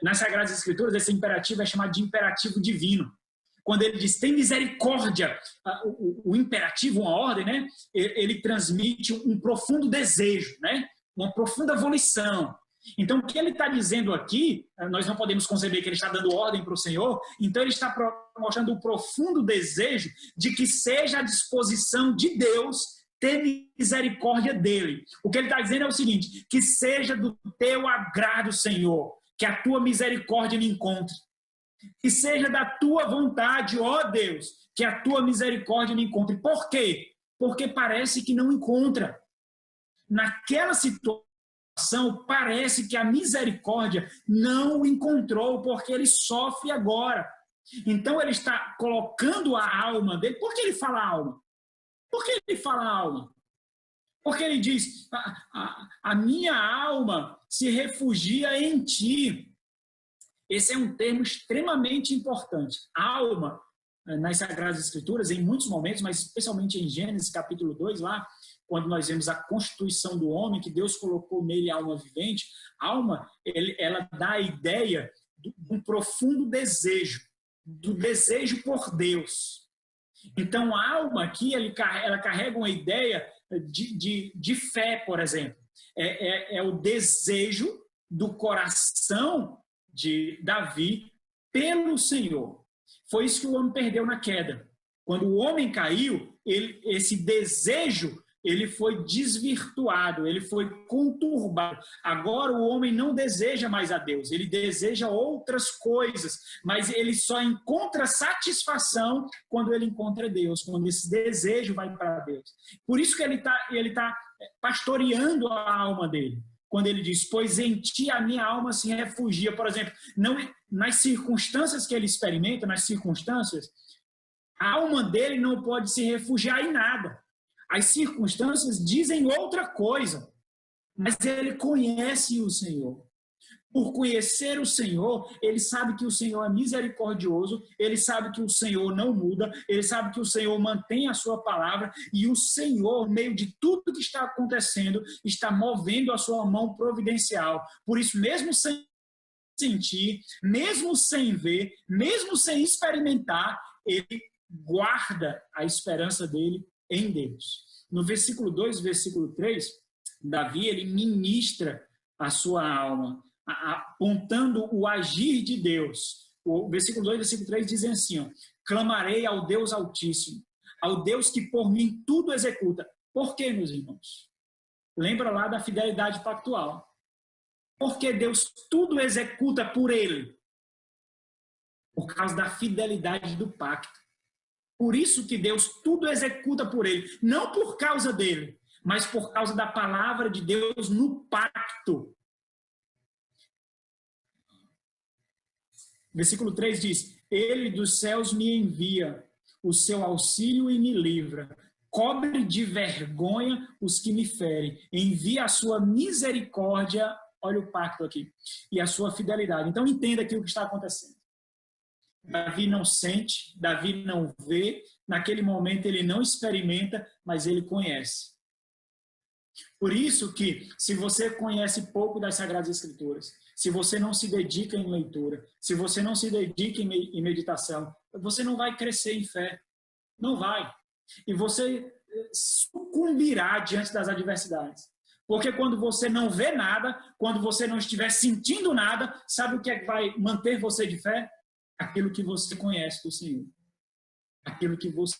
Nas Sagradas Escrituras, esse imperativo é chamado de imperativo divino. Quando ele diz, tem misericórdia, o imperativo, uma ordem, né? Ele transmite um profundo desejo, né? Uma profunda volição. Então, o que ele está dizendo aqui, nós não podemos conceber que ele está dando ordem para o Senhor, então ele está mostrando um profundo desejo de que seja a disposição de Deus ter misericórdia dele. O que ele está dizendo é o seguinte, que seja do teu agrado, Senhor, que a tua misericórdia me encontre. Que seja da tua vontade, ó Deus, que a tua misericórdia me encontre. Por quê? Porque parece que não encontra. Naquela situação, parece que a misericórdia não o encontrou, porque ele sofre agora. Então ele está colocando a alma dele. Por que ele fala alma? Por que ele fala alma? Porque ele diz, a minha alma se refugia em ti. Esse é um termo extremamente importante. Alma, nas Sagradas Escrituras, em muitos momentos, mas especialmente em Gênesis capítulo 2, lá, quando nós vemos a constituição do homem, que Deus colocou nele a alma vivente, ela dá a ideia de um profundo desejo, do desejo por Deus. Então, a alma aqui, ela carrega uma ideia de fé, por exemplo. É o desejo do coração de Davi pelo Senhor. Foi isso que o homem perdeu na queda. Quando o homem caiu, esse desejo ele foi desvirtuado, ele foi conturbado. Agora o homem não deseja mais a Deus, ele deseja outras coisas, mas ele só encontra satisfação quando ele encontra Deus, quando esse desejo vai para Deus. Por isso que ele tá pastoreando a alma dele. Quando ele diz, pois em ti a minha alma se refugia, por exemplo, não, nas circunstâncias que ele experimenta, a alma dele não pode se refugiar em nada. As circunstâncias dizem outra coisa, mas ele conhece o Senhor. Por conhecer o Senhor, ele sabe que o Senhor é misericordioso, ele sabe que o Senhor não muda, ele sabe que o Senhor mantém a sua palavra e o Senhor, no meio de tudo que está acontecendo, está movendo a sua mão providencial. Por isso, mesmo sem sentir, mesmo sem ver, mesmo sem experimentar, ele guarda a esperança dele em Deus. No versículo 2 e versículo 3, Davi, ele ministra a sua alma, apontando o agir de Deus. O versículo 2 e versículo 3 dizem assim, ó, clamarei ao Deus Altíssimo, ao Deus que por mim tudo executa. Por quê, meus irmãos? Lembra lá da fidelidade pactual. Porque Deus tudo executa por ele. Por causa da fidelidade do pacto. Por isso que Deus tudo executa por ele. Não por causa dele, mas por causa da palavra de Deus no pacto. Versículo 3 diz, ele dos céus me envia o seu auxílio e me livra. Cobre de vergonha os que me ferem. Envia a sua misericórdia, olha o pacto aqui, e a sua fidelidade. Então entenda aqui o que está acontecendo. Davi não sente, Davi não vê, naquele momento ele não experimenta, mas ele conhece. Por isso que, se você conhece pouco das Sagradas Escrituras, se você não se dedica em leitura, se você não se dedica em meditação, você não vai crescer em fé. Não vai. E você sucumbirá diante das adversidades. Porque quando você não vê nada, quando você não estiver sentindo nada, sabe o que é que vai manter você de fé? Aquilo que você conhece do Senhor. Aquilo que você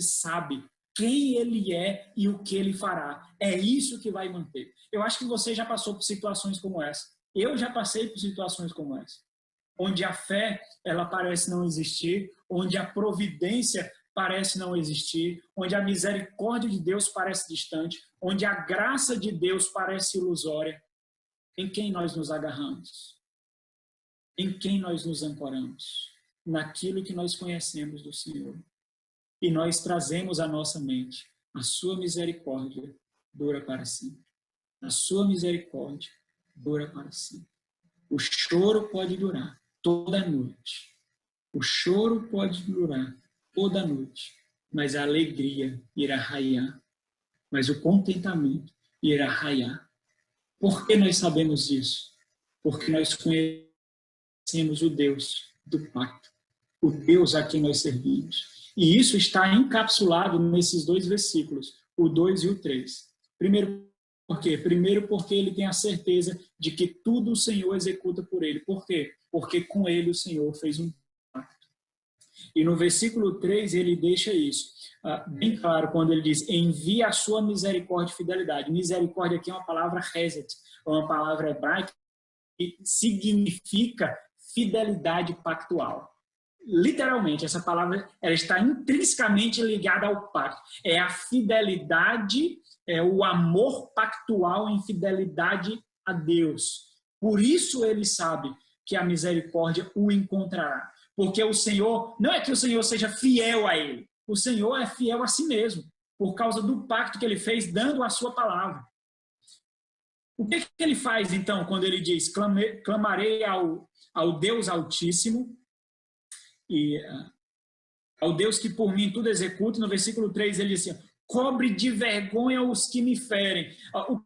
sabe quem Ele é e o que Ele fará. É isso que vai manter. Eu acho que você já passou por situações como essa. Eu já passei por situações como essa. Onde a fé, ela parece não existir, onde a providência parece não existir, onde a misericórdia de Deus parece distante, onde a graça de Deus parece ilusória. Em quem nós nos agarramos? Em quem nós nos ancoramos? Naquilo que nós conhecemos do Senhor. E nós trazemos à nossa mente, a sua misericórdia dura para sempre. A sua misericórdia dura para sempre. O choro pode durar toda a noite. O choro pode durar toda a noite, mas a alegria irá raiar. Mas o contentamento irá raiar. Por que nós sabemos isso? Porque nós conhecemos o Deus do pacto, o Deus a quem nós servimos. E isso está encapsulado nesses dois versículos, o 2 e o 3. Primeiro, por quê? Primeiro, porque ele tem a certeza de que tudo o Senhor executa por ele. Por quê? Porque com ele o Senhor fez um pacto. E no versículo 3 ele deixa isso bem claro, quando ele diz, envia a sua misericórdia e fidelidade. Misericórdia aqui é uma palavra hesed, é uma palavra hebraica que significa fidelidade pactual. Literalmente, essa palavra ela está intrinsecamente ligada ao pacto. É a fidelidade, é o amor pactual em fidelidade a Deus. Por isso ele sabe que a misericórdia o encontrará. Porque o Senhor, não é que o Senhor seja fiel a ele, o Senhor é fiel a si mesmo, por causa do pacto que ele fez, dando a sua palavra. O que ele faz, então, quando ele diz, clamarei ao Deus Altíssimo, e ao Deus que por mim tudo executa? No versículo 3 ele diz assim, cobre de vergonha os que me ferem. O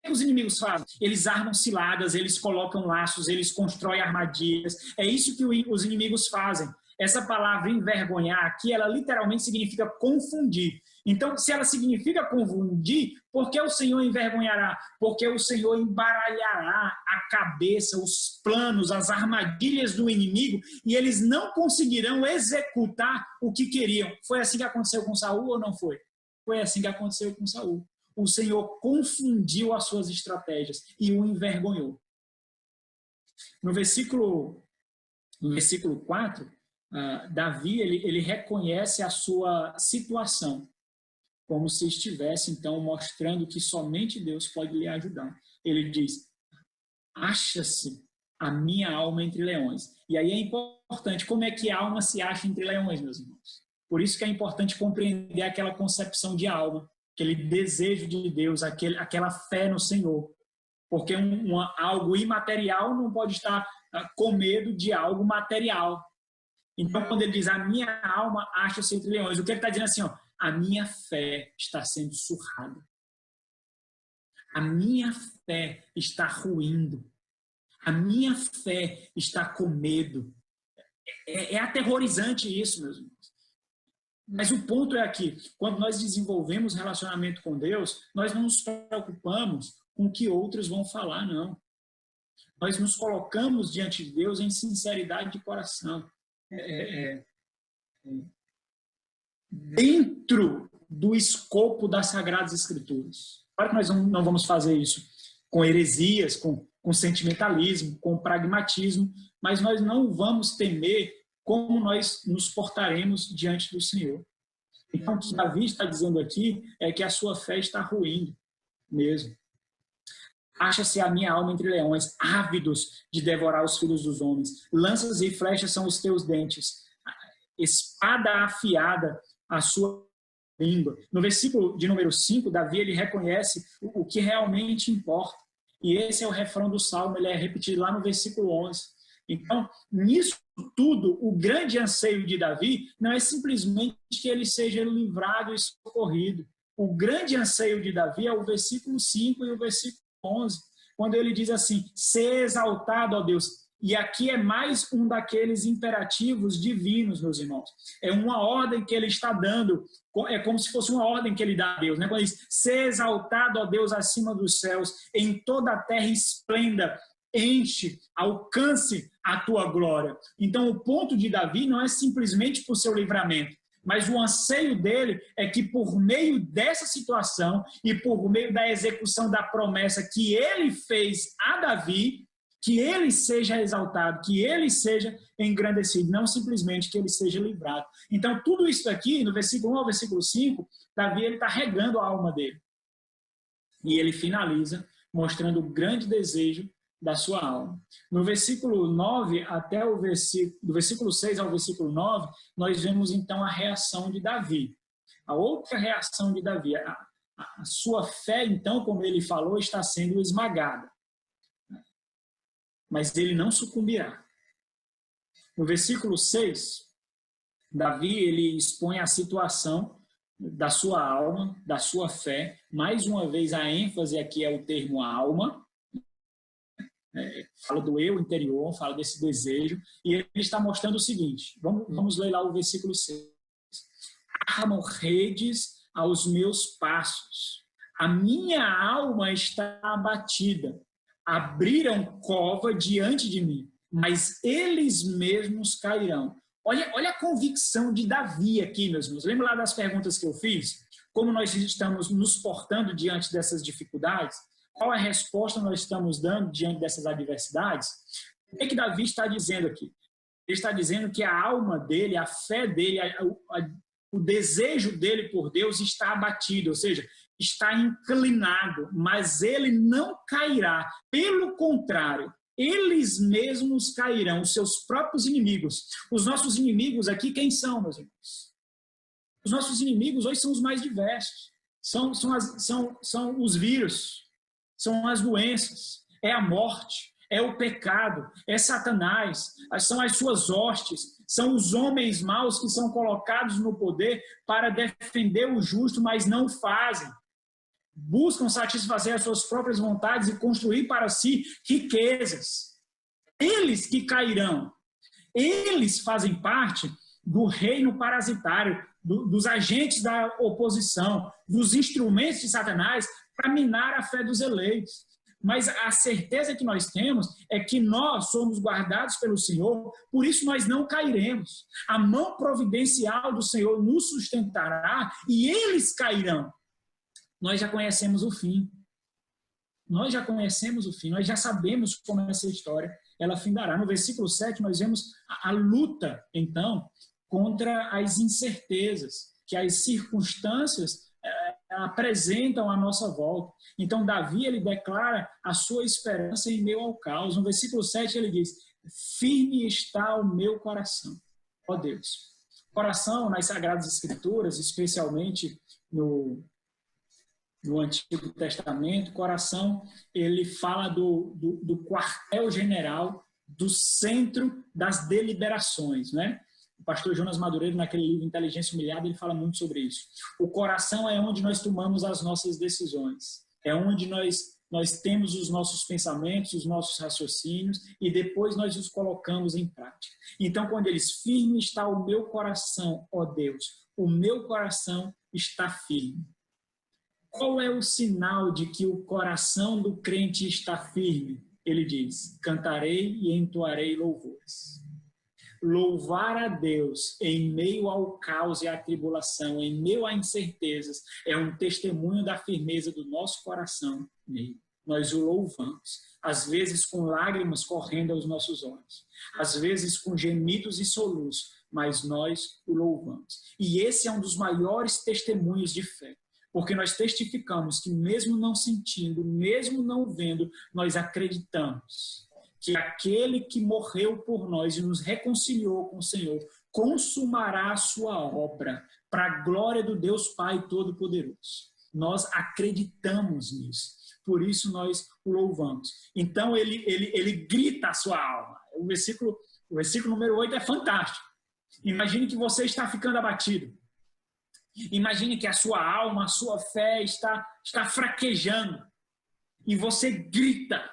que os inimigos fazem? Eles armam ciladas, eles colocam laços, eles constroem armadilhas. É isso que os inimigos fazem. Essa palavra envergonhar aqui, ela literalmente significa confundir. Então, se ela significa confundir, por que o Senhor envergonhará? Porque o Senhor embaralhará a cabeça, os planos, as armadilhas do inimigo e eles não conseguirão executar o que queriam. Foi assim que aconteceu com Saul ou não foi? Foi assim que aconteceu com Saul. O Senhor confundiu as suas estratégias e o envergonhou. No versículo 4, Davi ele reconhece a sua situação, como se estivesse, então, mostrando que somente Deus pode lhe ajudar. Ele diz, acha-se a minha alma entre leões. E aí é importante, como é que a alma se acha entre leões, meus irmãos? Por isso que é importante compreender aquela concepção de alma, aquele desejo de Deus, aquela fé no Senhor. Porque algo imaterial não pode estar com medo de algo material. Então, quando ele diz, a minha alma acha-se entre leões, o que ele está dizendo assim, ó, a minha fé está sendo surrada. A minha fé está ruindo. A minha fé está com medo. É aterrorizante isso, meus irmãos. Mas o ponto é aqui, quando nós desenvolvemos relacionamento com Deus, nós não nos preocupamos com o que outros vão falar, não. Nós nos colocamos diante de Deus em sinceridade de coração. Dentro do escopo das Sagradas Escrituras. Claro que nós não vamos fazer isso com heresias, com sentimentalismo, com pragmatismo, mas nós não vamos temer como nós nos portaremos diante do Senhor. Então, o que Davi está dizendo aqui é que a sua fé está ruindo mesmo. Acha-se a minha alma entre leões, ávidos de devorar os filhos dos homens. Lanças e flechas são os teus dentes. Espada afiada a sua língua. No versículo de número 5, Davi ele reconhece o que realmente importa. E esse é o refrão do Salmo, ele é repetido lá no versículo 11. Então, nisso tudo, o grande anseio de Davi não é simplesmente que ele seja livrado e socorrido. O grande anseio de Davi é o versículo 5 e o versículo 11, quando ele diz assim, ser exaltado, ó Deus. E aqui é mais um daqueles imperativos divinos, meus irmãos. É uma ordem que ele está dando, é como se fosse uma ordem que ele dá a Deus, né? Quando ele diz, ser exaltado, ó Deus, acima dos céus, em toda a terra esplenda, enche, alcance a tua glória. Então, o ponto de Davi não é simplesmente por seu livramento, mas o anseio dele é que por meio dessa situação e por meio da execução da promessa que ele fez a Davi, que ele seja exaltado, que ele seja engrandecido, não simplesmente que ele seja livrado. Então, tudo isso aqui, no versículo 1 ao versículo 5, Davi está regando a alma dele. E ele finaliza mostrando o grande desejo da sua alma. No versículo 9 até o do versículo 6 ao versículo 9, nós vemos então a reação de Davi. A outra reação de Davi, a sua fé, então, como ele falou, está sendo esmagada. Mas ele não sucumbirá. No versículo 6, Davi ele expõe a situação da sua alma, da sua fé. Mais uma vez, a ênfase aqui é o termo alma. Fala do eu interior, fala desse desejo. E ele está mostrando o seguinte. Vamos ler lá o versículo 6. Armam redes aos meus passos. A minha alma está abatida. Abriram cova diante de mim, mas eles mesmos cairão. Olha a convicção de Davi aqui, meus irmãos. Lembra lá das perguntas que eu fiz? Como nós estamos nos portando diante dessas dificuldades? Qual a resposta nós estamos dando diante dessas adversidades? O que Davi está dizendo aqui? Ele está dizendo que a alma dele, a fé dele, o desejo dele por Deus está abatido, ou seja, está inclinado, mas ele não cairá. Pelo contrário, eles mesmos cairão, os seus próprios inimigos. Os nossos inimigos aqui, quem são, meus irmãos? Os nossos inimigos hoje são os mais diversos. São os vírus, são as doenças, é a morte, é o pecado, é Satanás, são as suas hostes, são os homens maus que são colocados no poder para defender o justo, mas não fazem. Buscam satisfazer as suas próprias vontades e construir para si riquezas. Eles que cairão, eles fazem parte do reino parasitário, dos agentes da oposição, dos instrumentos de Satanás para minar a fé dos eleitos. Mas a certeza que nós temos é que nós somos guardados pelo Senhor, por isso nós não cairemos. A mão providencial do Senhor nos sustentará e eles cairão. Nós já conhecemos o fim. Nós já conhecemos o fim, nós já sabemos como essa história ela findará. No versículo 7 nós vemos a luta, então, contra as incertezas que as circunstâncias apresentam à nossa volta. Então Davi ele declara a sua esperança em meio ao caos. No versículo 7 ele diz, firme está o meu coração, ó Deus. Coração nas Sagradas Escrituras, especialmente no Antigo Testamento, coração, ele fala do quartel-general, do centro das deliberações, né? O pastor Jonas Madureira, naquele livro Inteligência Humilhada, ele fala muito sobre isso. O coração é onde nós tomamos as nossas decisões, é onde nós temos os nossos pensamentos, os nossos raciocínios, e depois nós os colocamos em prática. Então, quando eles, firme está o meu coração, ó Deus, o meu coração está firme. Qual é o sinal de que o coração do crente está firme? Ele diz: cantarei e entoarei louvores. Louvar a Deus em meio ao caos e à tribulação, em meio a incertezas, é um testemunho da firmeza do nosso coração nele. Nós o louvamos, às vezes com lágrimas correndo aos nossos olhos, às vezes com gemidos e soluços, mas nós o louvamos. E esse é um dos maiores testemunhos de fé, porque nós testificamos que mesmo não sentindo, mesmo não vendo, nós acreditamos que aquele que morreu por nós e nos reconciliou com o Senhor consumará a sua obra para a glória do Deus Pai Todo-Poderoso. Nós acreditamos nisso, por isso nós o louvamos. Então ele grita a sua alma. O versículo número 8 é fantástico. Imagine que você está ficando abatido. Imagine que a sua alma, a sua fé está fraquejando. E você grita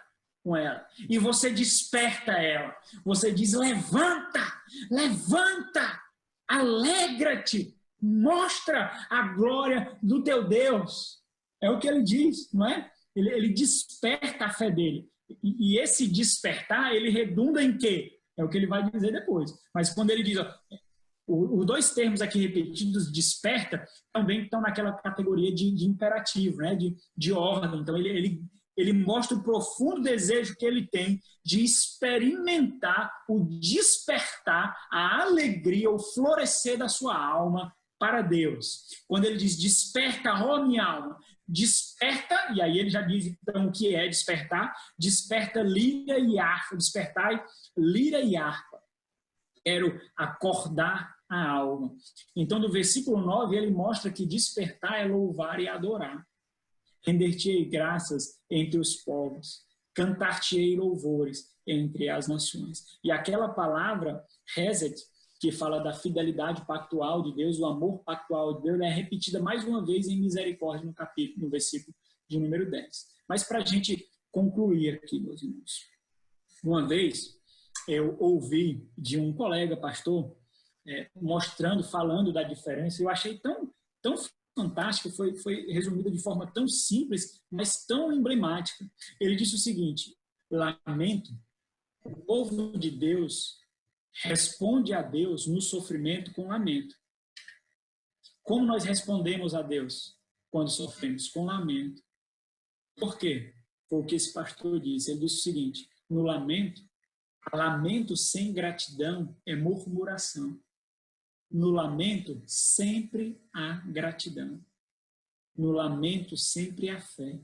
com ela. E você desperta ela. Você diz: levanta, levanta, alegra-te, mostra a glória do teu Deus. É o que ele diz, não é? Ele desperta a fé dele. E esse despertar, ele redunda em quê? É o que ele vai dizer depois. Mas quando ele diz, ó, os dois termos aqui repetidos, desperta, também estão naquela categoria de imperativo, né? de ordem. Então, ele mostra o profundo desejo que ele tem de experimentar o despertar, a alegria, o florescer da sua alma para Deus. Quando ele diz, desperta, ó minha alma, desperta, e aí ele já diz então o que é despertar, desperta lira e harpa, despertai lira e harpa. Quero acordar a alma. Então, no versículo 9, ele mostra que despertar é louvar e adorar. Render-te-ei graças entre os povos, cantar-te-ei louvores entre as nações. E aquela palavra, Hesed, que fala da fidelidade pactual de Deus, do amor pactual de Deus, é repetida mais uma vez em misericórdia no versículo de número 10. Mas para a gente concluir aqui, meus irmãos, uma vez eu ouvi de um colega pastor falando da diferença, eu achei tão fantástico, foi resumido de forma tão simples, mas tão emblemática. Ele disse o seguinte: lamento, o povo de Deus responde a Deus no sofrimento com lamento. Como nós respondemos a Deus quando sofremos? Com lamento. Por quê? Foi o que esse pastor disse. Ele disse o seguinte: no lamento sem gratidão é murmuração. No lamento sempre há gratidão. No lamento sempre há fé,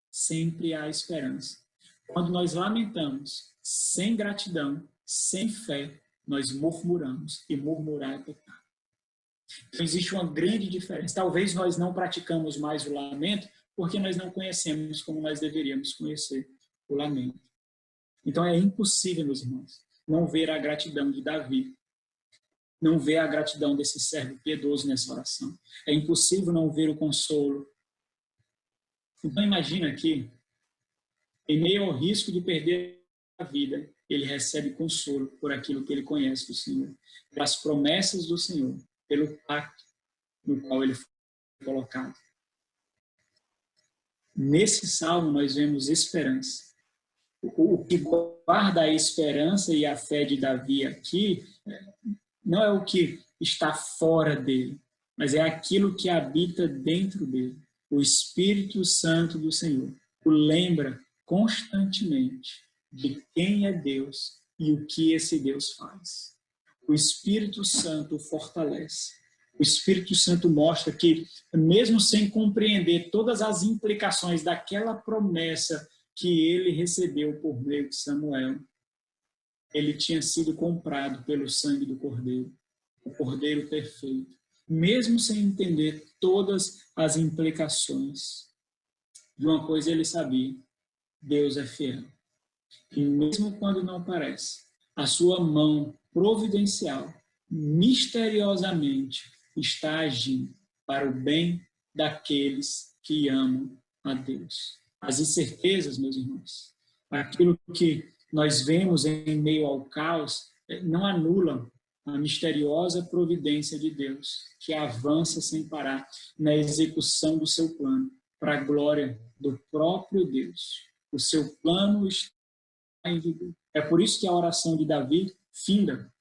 sempre há esperança. Quando nós lamentamos sem gratidão, sem fé, nós murmuramos, e murmurar é pecado. Então existe uma grande diferença. Talvez nós não praticamos mais o lamento porque nós não conhecemos como nós deveríamos conhecer o lamento. Então é impossível, meus irmãos, não ver a gratidão de Davi, não ver a gratidão desse servo piedoso nessa oração. É impossível não ver o consolo. Então imagina que, em meio ao risco de perder a vida, ele recebe consolo por aquilo que ele conhece do Senhor, pelas promessas do Senhor, pelo pacto no qual ele foi colocado. Nesse salmo nós vemos esperança. O que guarda a esperança e a fé de Davi aqui não é o que está fora dele, mas é aquilo que habita dentro dele. O Espírito Santo do Senhor o lembra constantemente de quem é Deus e o que esse Deus faz. O Espírito Santo o fortalece. O Espírito Santo mostra que, mesmo sem compreender todas as implicações daquela promessa que ele recebeu por meio de Samuel, ele tinha sido comprado pelo sangue do Cordeiro, o Cordeiro perfeito. Mesmo sem entender todas as implicações, de uma coisa ele sabia: Deus é fiel. E mesmo quando não parece, a sua mão providencial, misteriosamente, está agindo para o bem daqueles que amam a Deus. As incertezas, meus irmãos, aquilo que nós vemos em meio ao caos, não anulam a misteriosa providência de Deus, que avança sem parar na execução do seu plano, para a glória do próprio Deus. O seu plano está em vigor. É por isso que a oração de Davi finda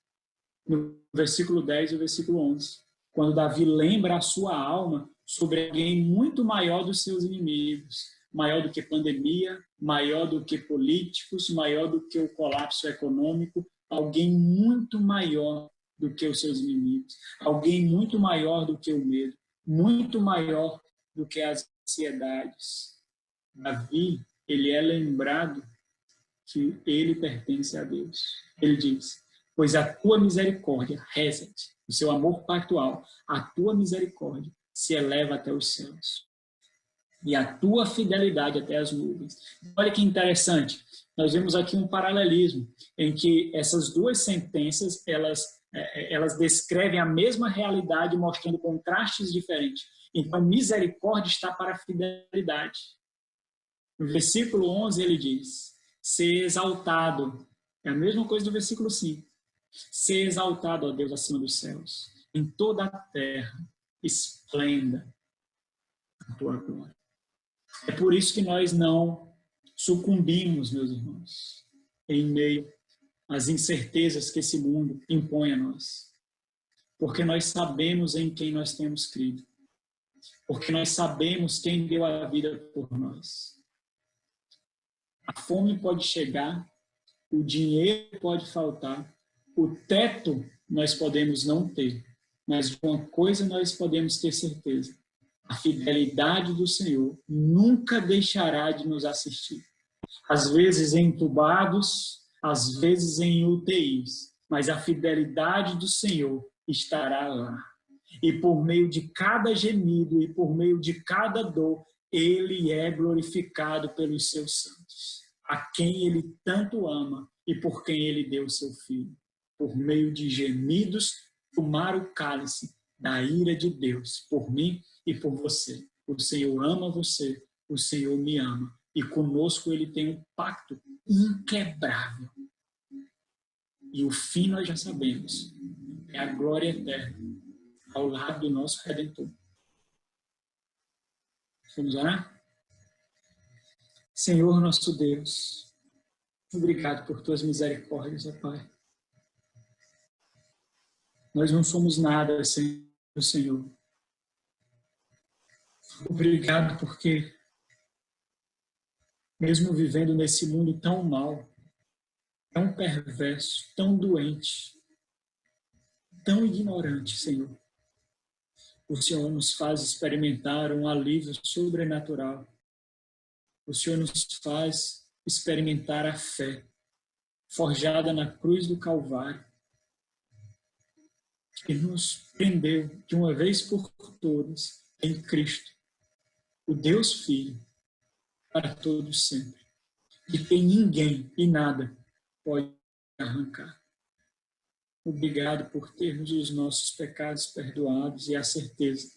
no versículo 10 e o versículo 11, quando Davi lembra a sua alma sobre alguém muito maior dos seus inimigos, maior do que pandemia, maior do que políticos, maior do que o colapso econômico, alguém muito maior do que os seus inimigos, alguém muito maior do que o medo, muito maior do que as ansiedades. Davi, ele é lembrado que ele pertence a Deus. Ele diz: pois a tua misericórdia, reza-te, o seu amor pactual, a tua misericórdia se eleva até os céus e a tua fidelidade até as nuvens. Olha que interessante, nós vemos aqui um paralelismo em que essas duas sentenças, elas descrevem a mesma realidade, mostrando contrastes diferentes. Então, misericórdia está para a fidelidade. No versículo 11 ele diz: ser exaltado. É a mesma coisa do versículo 5. Ser exaltado, ó Deus, acima dos céus. Em toda a terra, esplenda a tua glória. É por isso que nós não sucumbimos, meus irmãos, em meio às incertezas que esse mundo impõe a nós. Porque nós sabemos em quem nós temos crido. Porque nós sabemos quem deu a vida por nós. A fome pode chegar, o dinheiro pode faltar, o teto nós podemos não ter, mas de uma coisa nós podemos ter certeza: a fidelidade do Senhor nunca deixará de nos assistir. Às vezes entubados, às vezes em UTIs, mas a fidelidade do Senhor estará lá. E por meio de cada gemido e por meio de cada dor, Ele é glorificado pelos seus santos, a quem Ele tanto ama e por quem Ele deu o seu Filho. Por meio de gemidos, tomar o cálice da ira de Deus, por mim e por você. O Senhor ama você, o Senhor me ama. E conosco Ele tem um pacto inquebrável. E o fim nós já sabemos. É a glória eterna, ao lado do nosso Redentor. Vamos orar? Senhor nosso Deus, obrigado por tuas misericórdias, ó Pai. Nós não somos nada sem o Senhor. Obrigado porque, mesmo vivendo nesse mundo tão mau, tão perverso, tão doente, tão ignorante, Senhor, o Senhor nos faz experimentar um alívio sobrenatural. O Senhor nos faz experimentar a fé, forjada na cruz do Calvário, que nos prendeu de uma vez por todas em Cristo, o Deus Filho, para todos sempre, e que ninguém e nada pode arrancar. Obrigado por termos os nossos pecados perdoados e a certeza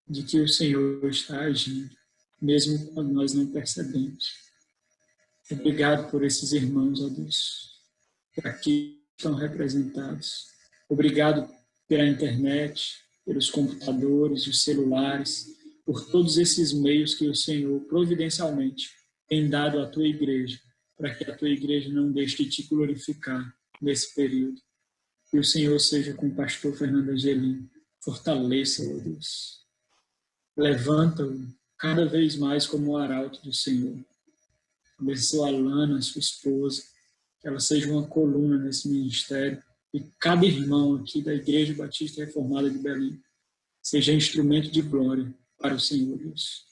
de que o Senhor está agindo, mesmo quando nós não percebemos. Obrigado por esses irmãos, ó Deus, que aqui estão representados. Obrigado pela internet, pelos computadores, os celulares, por todos esses meios que o Senhor providencialmente tem dado à tua igreja, para que a tua igreja não deixe de te glorificar nesse período. Que o Senhor seja com o pastor Fernando Angelim. Fortaleça-o, ó Deus. Levanta-o cada vez mais como o arauto do Senhor. Abençoa a Lana, sua esposa, que ela seja uma coluna nesse ministério, e cada irmão aqui da Igreja Batista Reformada de Belém seja instrumento de glória para o Senhor, Deus.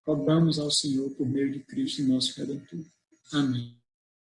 Rogamos ao Senhor por meio de Cristo, nosso Redentor. Amém.